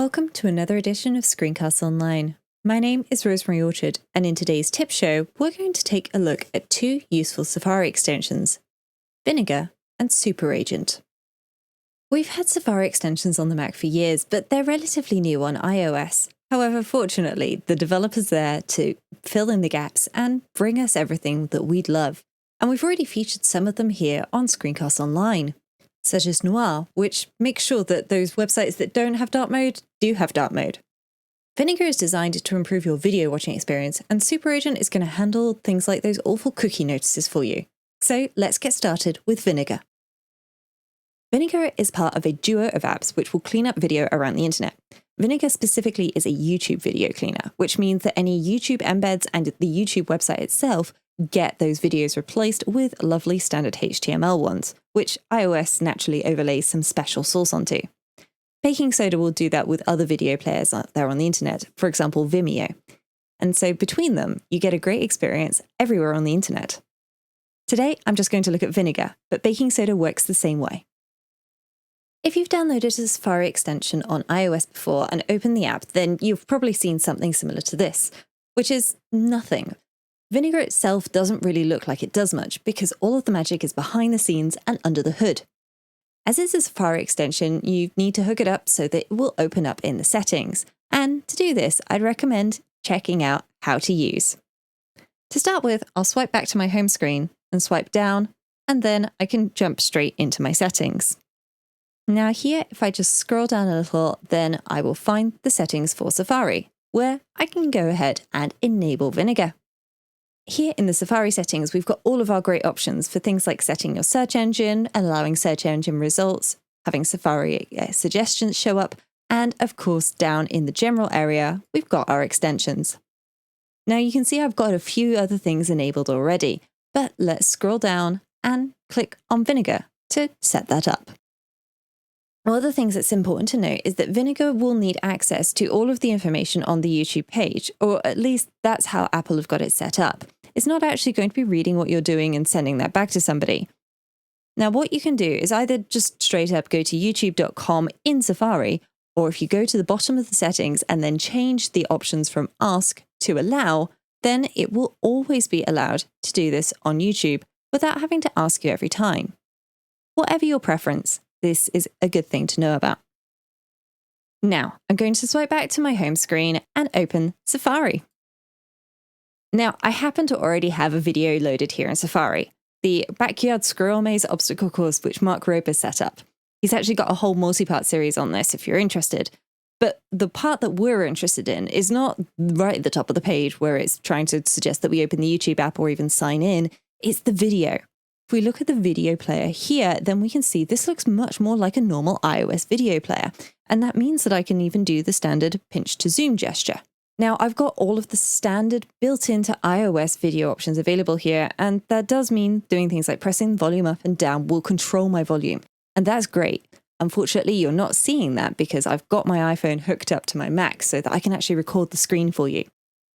Welcome to another edition of Screencasts Online. My name is Rosemary Orchard, and in today's tip show, we're going to take a look at two useful Safari extensions, Vinegar and Super Agent. We've had Safari extensions on the Mac for years, but they're relatively new on iOS. However, fortunately, the developer's there to fill in the gaps and bring us everything that we'd love. And we've already featured some of them here on Screencasts Online, such as Noir, which makes sure that those websites that don't have dark mode do have dark mode. Vinegar is designed to improve your video watching experience, and Super Agent is going to handle things like those awful cookie notices for you. So let's get started with Vinegar. Vinegar is part of a duo of apps which will clean up video around the internet. Vinegar specifically is a YouTube video cleaner, which means that any YouTube embeds and the YouTube website itself get those videos replaced with lovely standard HTML ones, which iOS naturally overlays some special source onto. Baking Soda will do that with other video players out there on the internet, for example Vimeo. And so between them, you get a great experience everywhere on the internet. Today, I'm just going to look at Vinegar, but Baking Soda works the same way. If you've downloaded a Safari extension on iOS before and opened the app, then you've probably seen something similar to this, which is nothing. Vinegar itself doesn't really look like it does much because all of the magic is behind the scenes and under the hood. As it's a Safari extension, you need to hook it up so that it will open up in the settings. And to do this, I'd recommend checking out how to use. To start with, I'll swipe back to my home screen and swipe down, and then I can jump straight into my settings. Now here, if I just scroll down a little, then I will find the settings for Safari, where I can go ahead and enable Vinegar. Here in the Safari settings, we've got all of our great options for things like setting your search engine, allowing search engine results, having Safari suggestions show up, and of course, down in the general area, we've got our extensions. Now you can see I've got a few other things enabled already, but let's scroll down and click on Vinegar to set that up. One of the things that's important to note is that Vinegar will need access to all of the information on the YouTube page, or at least that's how Apple have got it set up. It's not actually going to be reading what you're doing and sending that back to somebody. Now, what you can do is either just straight up go to youtube.com in Safari, or if you go to the bottom of the settings and then change the options from ask to allow, then it will always be allowed to do this on YouTube without having to ask you every time. Whatever your preference, this is a good thing to know about. Now, I'm going to swipe back to my home screen and open Safari. Now, I happen to already have a video loaded here in Safari, the Backyard Squirrel Maze obstacle course which Mark Roper set up. He's actually got a whole multi-part series on this if you're interested. But the part that we're interested in is not right at the top of the page where it's trying to suggest that we open the YouTube app or even sign in. It's the video. If we look at the video player here, then we can see this looks much more like a normal iOS video player. And that means that I can even do the standard pinch to zoom gesture. Now, I've got all of the standard built-into iOS video options available here, and that does mean doing things like pressing volume up and down will control my volume. And that's great. Unfortunately, you're not seeing that because I've got my iPhone hooked up to my Mac so that I can actually record the screen for you.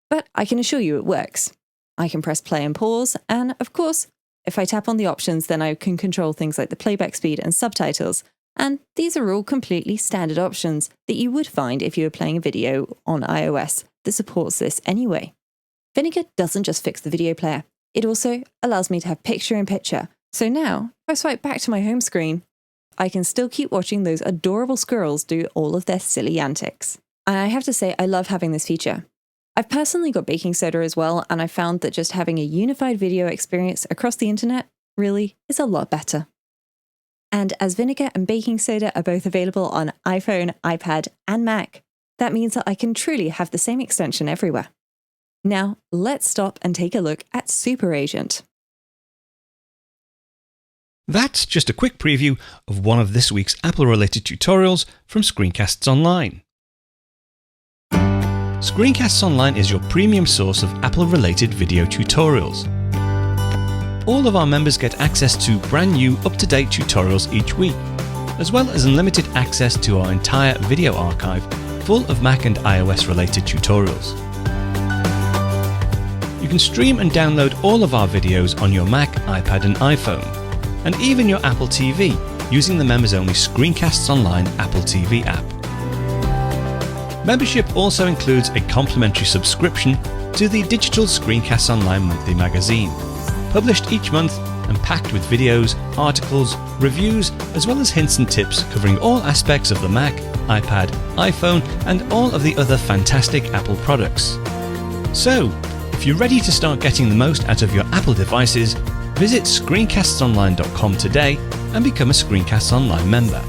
But I can assure you it works. I can press play and pause, and of course, if I tap on the options, then I can control things like the playback speed and subtitles. And these are all completely standard options that you would find if you were playing a video on iOS that supports this anyway. Vinegar doesn't just fix the video player. It also allows me to have picture-in-picture. So now, if I swipe back to my home screen, I can still keep watching those adorable squirrels do all of their silly antics. And I have to say, I love having this feature. I've personally got Baking Soda as well, and I found that just having a unified video experience across the internet really is a lot better. And as Vinegar and Baking Soda are both available on iPhone, iPad, and Mac, that means that I can truly have the same extension everywhere. Now, let's stop and take a look at Super Agent. That's just a quick preview of one of this week's Apple-related tutorials from Screencasts Online. Screencasts Online is your premium source of Apple-related video tutorials. All of our members get access to brand new, up-to-date tutorials each week, as well as unlimited access to our entire video archive full of Mac and iOS-related tutorials. You can stream and download all of our videos on your Mac, iPad and iPhone, and even your Apple TV using the members-only Screencasts Online Apple TV app. Membership also includes a complimentary subscription to the digital Screencasts Online monthly magazine, published each month and packed with videos, articles, reviews, as well as hints and tips covering all aspects of the Mac, iPad, iPhone, and all of the other fantastic Apple products. So, if you're ready to start getting the most out of your Apple devices, visit ScreenCastsOnline.com today and become a Screencasts Online member.